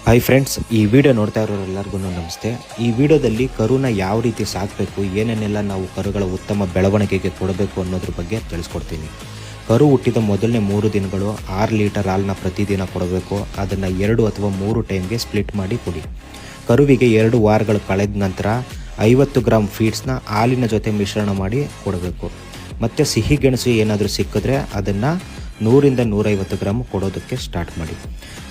Hi friends, ಈ video ನೋಡ್ತಾ ಇರೋರೆಲ್ಲರಿಗೂ ನಮಸ್ತೆ. ಈ ವಿಡಿಯೋದಲ್ಲಿ ಕರುನ ಯಾವ ರೀತಿ ಸಾಕಬೇಕು, ಏನೇನೆಲ್ಲ ನಾವು ಕರುಗಳ ಉತ್ತಮ ಬೆಳವಣಿಗೆಗೆ ಕೊಡಬೇಕು ಅನ್ನೋದ್ರ ಬಗ್ಗೆ ತಿಳಿಸ್ಕೊಡ್ತೀನಿ. ಕರು ಹುಟ್ಟಿದ ಮೊದಲನೇ 3 ದಿನಗಳು 6 ಲೀಟರ್ ಹಾಲನ್ನ ಪ್ರತಿದಿನ ಕೊಡಬೇಕು. ಅದನ್ನು 2 ಅಥವಾ 3 ಟೈಮ್ಗೆ ಸ್ಪ್ಲಿಟ್ ಮಾಡಿ ಕೊಡಿ. ಕರುವಿಗೆ 2 ವಾರಗಳು ಕಳೆದ ನಂತರ 50 ಗ್ರಾಮ್ ಫೀಡ್ಸ್ನ ಹಾಲಿನ ಜೊತೆ ಮಿಶ್ರಣ ಮಾಡಿ ಕೊಡಬೇಕು. ಮತ್ತು ಸಿಹಿ ಗೆಣಸು ಏನಾದರೂ ಸಿಕ್ಕಿದ್ರೆ ಅದನ್ನು 100ರಿಂದ 150 ಗ್ರಾಮ್ ಕೊಡೋದಕ್ಕೆ ಸ್ಟಾರ್ಟ್ ಮಾಡಿ.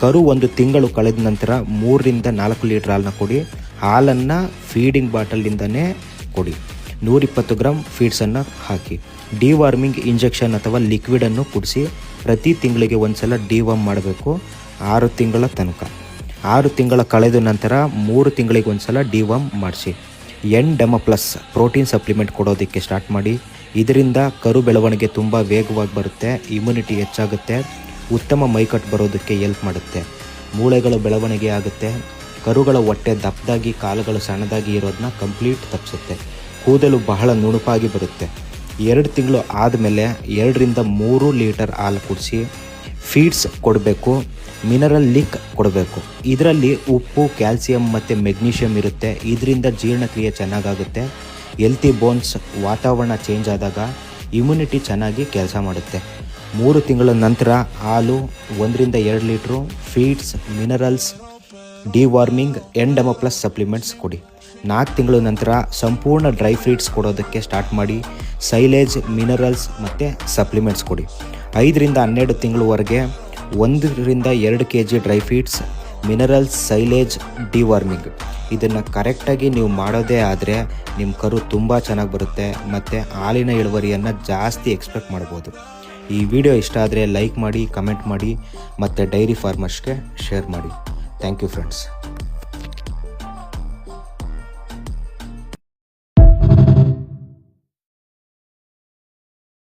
ಕರು 1 ತಿಂಗಳು ಕಳೆದ ನಂತರ 3ರಿಂದ 4 ಲೀಟರ್ ಹಾಲನ್ನ ಕೊಡಿ. ಹಾಲನ್ನು ಫೀಡಿಂಗ್ ಬಾಟಲಿಂದನೇ ಕೊಡಿ. 120 ಗ್ರಾಮ್ ಫೀಡ್ಸನ್ನು ಹಾಕಿ. ಡಿವಾರ್ಮಿಂಗ್ ಇಂಜೆಕ್ಷನ್ ಅಥವಾ ಲಿಕ್ವಿಡನ್ನು ಕುಡಿಸಿ. ಪ್ರತಿ ತಿಂಗಳಿಗೆ ಒಂದ್ಸಲ ಡಿವಾರ್ಮ್ ಮಾಡಬೇಕು 6 ತಿಂಗಳ ತನಕ. 6 ತಿಂಗಳ ಕಳೆದ ನಂತರ 3 ತಿಂಗಳಿಗೆ ಒಂದ್ಸಲ ಡಿವಾರ್ಮ್ ಮಾಡಿಸಿ. NDEMA+ ಪ್ರೋಟೀನ್ ಸಪ್ಲಿಮೆಂಟ್ ಕೊಡೋದಕ್ಕೆ ಸ್ಟಾರ್ಟ್ ಮಾಡಿ. ಇದರಿಂದ ಕರು ಬೆಳವಣಿಗೆ ತುಂಬ ವೇಗವಾಗಿ ಬರುತ್ತೆ, ಇಮ್ಯುನಿಟಿ ಹೆಚ್ಚಾಗುತ್ತೆ, ಉತ್ತಮ ಮೈಕಟ್ಟು ಬರೋದಕ್ಕೆ ಹೆಲ್ಪ್ ಮಾಡುತ್ತೆ, ಮೂಳೆಗಳ ಬೆಳವಣಿಗೆ ಆಗುತ್ತೆ, ಕರುಗಳ ಹೊಟ್ಟೆ ದಪ್ಪದಾಗಿ ಕಾಲುಗಳು ಸಣ್ಣದಾಗಿ ಇರೋದನ್ನ ಕಂಪ್ಲೀಟ್ ತಪ್ಪಿಸುತ್ತೆ, ಕೂದಲು ಬಹಳ ನುಣುಪಾಗಿ ಬರುತ್ತೆ. 2 ತಿಂಗಳು ಆದಮೇಲೆ 2ರಿಂದ 3 ಲೀಟರ್ ಹಾಲು ಕುಡಿಸಿ. ಫೀಡ್ಸ್ ಕೊಡಬೇಕು, ಮಿನರಲ್ ಲಿಕ್ ಕೊಡಬೇಕು. ಇದರಲ್ಲಿ ಉಪ್ಪು, ಕ್ಯಾಲ್ಸಿಯಂ ಮತ್ತು ಮೆಗ್ನೀಷಿಯಮ್ ಇರುತ್ತೆ. ಇದರಿಂದ ಜೀರ್ಣಕ್ರಿಯೆ ಚೆನ್ನಾಗಾಗುತ್ತೆ, ಹೆಲ್ತಿ ಬೋನ್ಸ್, ವಾತಾವರಣ ಚೇಂಜ್ ಆದಾಗ ಇಮ್ಯುನಿಟಿ ಚೆನ್ನಾಗಿ ಕೆಲಸ ಮಾಡುತ್ತೆ. 3 ತಿಂಗಳ ನಂತರ ಹಾಲು 1ರಿಂದ 2 litre, feeds, minerals, deworming, NDEMA+ supplements ಕೊಡಿ. 4 ತಿಂಗಳ ನಂತರ ಸಂಪೂರ್ಣ ಡ್ರೈ ಫೀಡ್ಸ್ ಕೊಡೋದಕ್ಕೆ ಸ್ಟಾರ್ಟ್ ಮಾಡಿ. ಸೈಲೇಜ್, ಮಿನರಲ್ಸ್ ಮತ್ತು ಸಪ್ಲಿಮೆಂಟ್ಸ್ ಕೊಡಿ. 5ರಿಂದ 12 ತಿಂಗಳವರೆಗೆ 1ರಿಂದ 2 kg dry feeds, minerals, silage, deworming. ಇದನ್ನು ಕರೆಕ್ಟಾಗಿ ನೀವು ಮಾಡೋದೇ ಆದರೆ ನಿಮ್ಮ ಕರು ತುಂಬ ಚೆನ್ನಾಗಿ ಬರುತ್ತೆ ಮತ್ತು ಹಾಲಿನ ಇಳುವರಿಯನ್ನು ಜಾಸ್ತಿ ಎಕ್ಸ್ಪೆಕ್ಟ್ ಮಾಡ್ಬೋದು. ಈ ವಿಡಿಯೋ ಇಷ್ಟ ಆದರೆ ಲೈಕ್ ಮಾಡಿ, ಕಮೆಂಟ್ ಮಾಡಿ ಮತ್ತು ಡೈರಿ ಫಾರ್ಮರ್ಸ್ಗೆ ಶೇರ್ ಮಾಡಿ. Thank you friends.